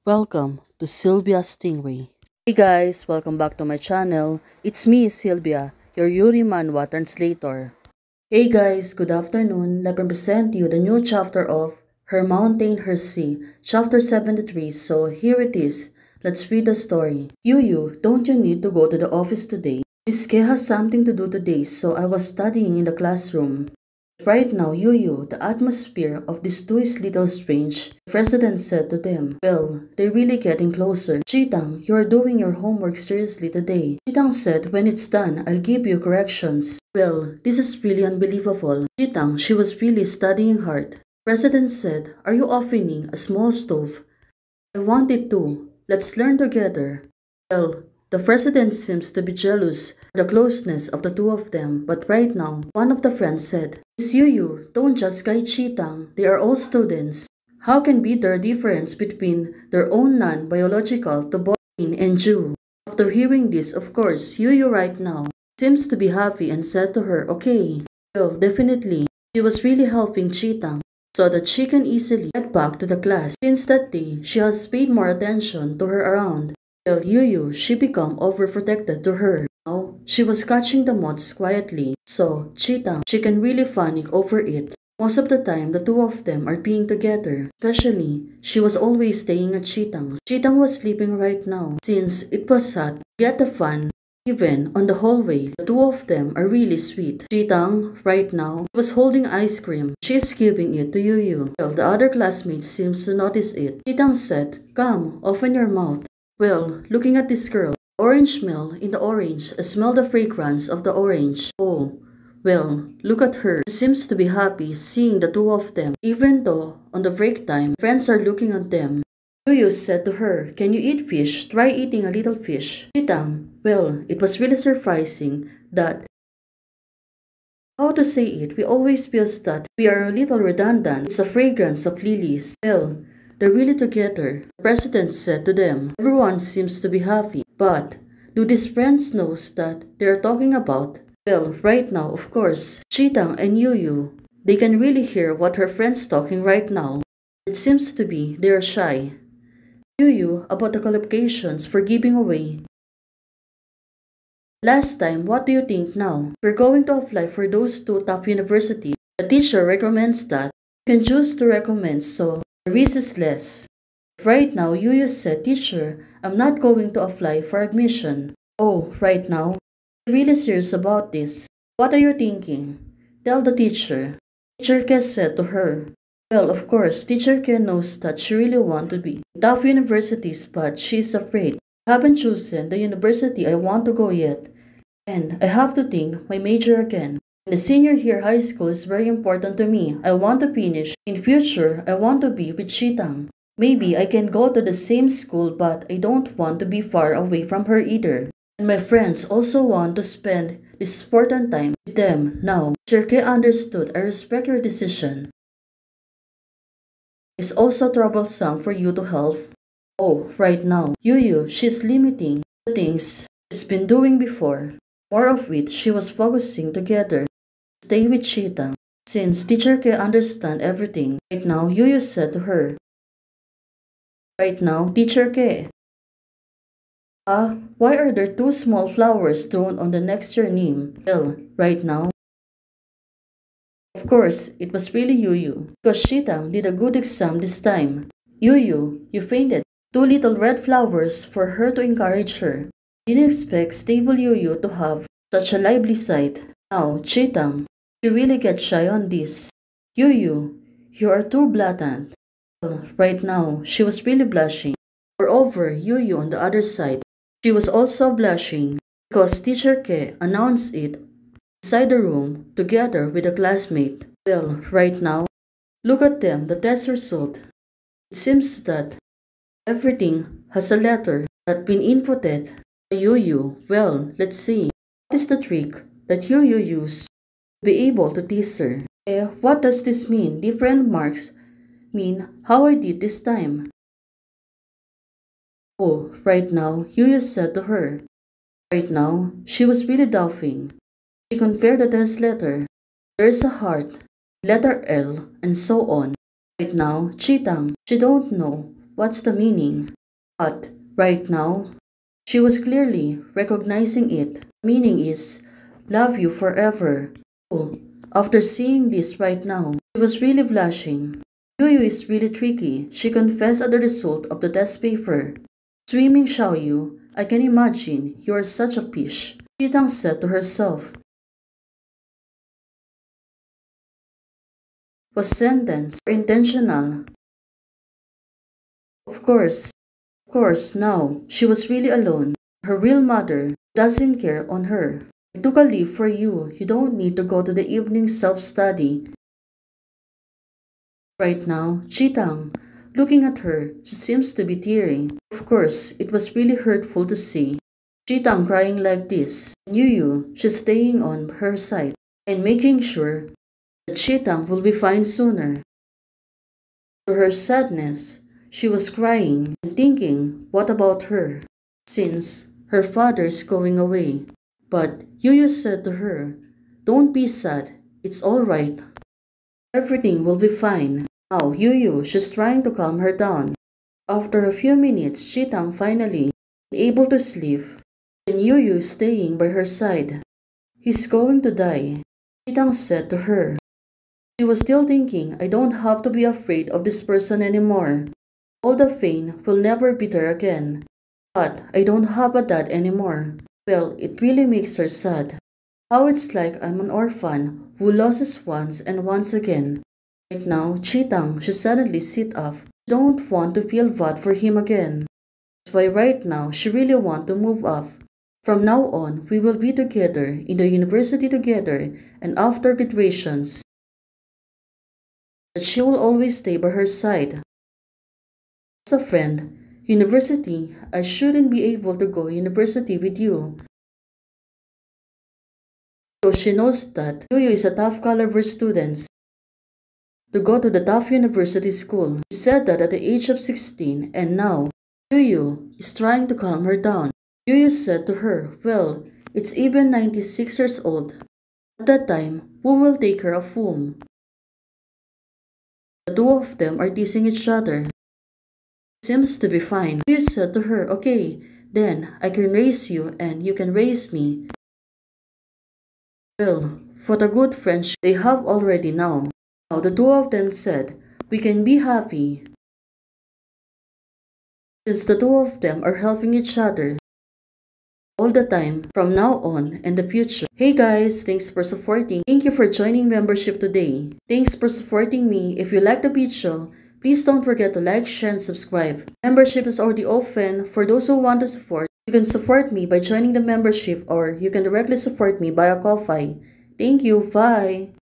Welcome to Sylvia Stingray. Hey guys, welcome back to my channel. It's me, Sylvia, your Yuri Manhwa translator. Hey guys, good afternoon. Let me present you the new chapter of Her Mountain, Her Sea, chapter 73. So here it is. Let's read the story. Yu, don't you need to go to the office today? Miss K has something to do today, so I was studying in the classroom. Right now, the atmosphere of these two is little strange. The president said to them, well, they're really getting closer. Chitang, you are doing your homework seriously today. Chitang said, when it's done, I'll give you corrections. Well, this is really unbelievable. Chitang, she was really studying hard. President said, are you opening a small stove? I want it too. Let's learn together. Well, the president seems to be jealous of the closeness of the two of them, but right now, one of the friends said, Miss Yu, don't just guide Chitang. They are all students. How can be there a difference between their own non-biological to Borin and Ju? After hearing this, of course, Yu right now seems to be happy and said to her, okay. Well, definitely, she was really helping Chitang so that she can easily get back to the class. Since that day, she has paid more attention to her around. Well, she become overprotected to her. Now, she was catching the moths quietly, so Chitang, she can really panic over it. Most of the time, the two of them are being together. Especially, she was always staying at Chitang's. Chitang was sleeping right now. Since it was hot, get the fun. Even on the hallway, the two of them are really sweet. Chitang, right now, was holding ice cream. She is giving it to Yu. Well, the other classmates seems to notice it. Chitang said, come, open your mouth. Well, looking at this girl, orange smell in the orange, I smell the fragrance of the orange. Oh, well, look at her. She seems to be happy seeing the two of them. Even though, on the break time, friends are looking at them. Yu said to her, can you eat fish? Try eating a little fish. Chitang, well, it was really surprising that, how to say it, we always feel that we are a little redundant. It's a fragrance of lilies. Well, they're really together. The president said to them, everyone seems to be happy. But, do these friends know that they're talking about? Well, right now, of course, Chitang and Yu, they can really hear what her friends talking right now. It seems to be they are shy. Yu about the qualifications for giving away. Last time, what do you think now? We're going to apply for those two top universities. The teacher recommends that. You can choose to recommend so the risk is less. Right now, Yu said, teacher, I'm not going to apply for admission. Oh, right now? I'm really serious about this. What are you thinking? Tell the teacher. Teacher Ke said to her. Well, of course, Teacher Ke knows that she really wants to be in top universities, but she's afraid. I haven't chosen the university I want to go yet. And I have to think my major again. The senior year high school is very important to me. I want to finish. In future, I want to be with Chitang. Maybe I can go to the same school, but I don't want to be far away from her either. And my friends also want to spend this important time with them now. Cherke understood. I respect your decision. It's also troublesome for you to help. Oh, right now, she's limiting the things she's been doing before. More of which she was focusing together. Stay with Chitang. Since Teacher Ke understand everything, right now Yu said to her. Right now, Teacher Ke. Why are there two small flowers thrown on the next your name? Well, right now. Of course, it was really Yu. Because Chitang did a good exam this time. You fainted. Two little red flowers for her to encourage her. Didn't expect stable Yu to have such a lively side. Now, Chitang, she really gets shy on this. You are too blatant. Well, right now, she was really blushing. Moreover, Yu on the other side, she was also blushing because Teacher Ke announced it inside the room together with a classmate. Well, right now, look at them, the test result. It seems that everything has a letter that been inputted. Well, let's see. What is the trick that Yu used to be able to tease her? What does this mean? Different marks mean how I did this time. Oh, right now, Yu said to her. Right now, she was really doubting. She compared the test letter. There's a heart, letter L, and so on. Right now, Chitang, she don't know What's the meaning? But right now, she was clearly recognizing it. Meaning is love you forever. Oh, after seeing this right now, she was really blushing. Yuyu is really tricky. She confessed at the result of the test paper. Swimming Xiaoyu, I can imagine you are such a fish. Chitang said to herself. Was sentenced or intentional? Of course, now she was really alone. Her real mother doesn't care on her. I took a leave for you. You don't need to go to the evening self-study. Right now, Chitang, looking at her, she seems to be tearing. Of course, it was really hurtful to see Chitang crying like this. And Yuyu, she's staying on her side and making sure that Chitang will be fine sooner. To her sadness, she was crying and thinking, what about her? Since her father is going away. But Yuyu said to her, don't be sad, it's alright. Everything will be fine. Now Yuyu, she's trying to calm her down. After a few minutes, Chitang finally able to sleep. And Yuyu is staying by her side. He's going to die, Chitang said to her. She was still thinking, I don't have to be afraid of this person anymore. All the pain will never be there again. But I don't have a dad anymore. Well, it really makes her sad. How it's like I'm an orphan who loses once and once again. Right now, Chitang, she suddenly sit up. She don't want to feel bad for him again. That's why right now she really want to move up. From now on, we will be together, in the university together, and after graduations, that she will always stay by her side. As a friend, university, I shouldn't be able to go university with you. So she knows that Yuyu is a tough caliber student to go to the tough university school. She said that at the age of 16 and now, Yuyu is trying to calm her down. Yuyu said to her, well, it's even 96 years old. At that time, who will take care of whom? The two of them are teasing each other. Seems to be fine. Yuyu said to her, okay, then I can raise you and you can raise me. Well, what a good friendship they have already now. Now the two of them said, we can be happy. Since the two of them are helping each other all the time from now on and the future. Hey guys, thanks for supporting. Thank you for joining membership today. Thanks for supporting me. If you like the video, please don't forget to like, share, and subscribe. Membership is already open for those who want to support. You can support me by joining the membership or you can directly support me via Ko-Fi. Thank you, bye!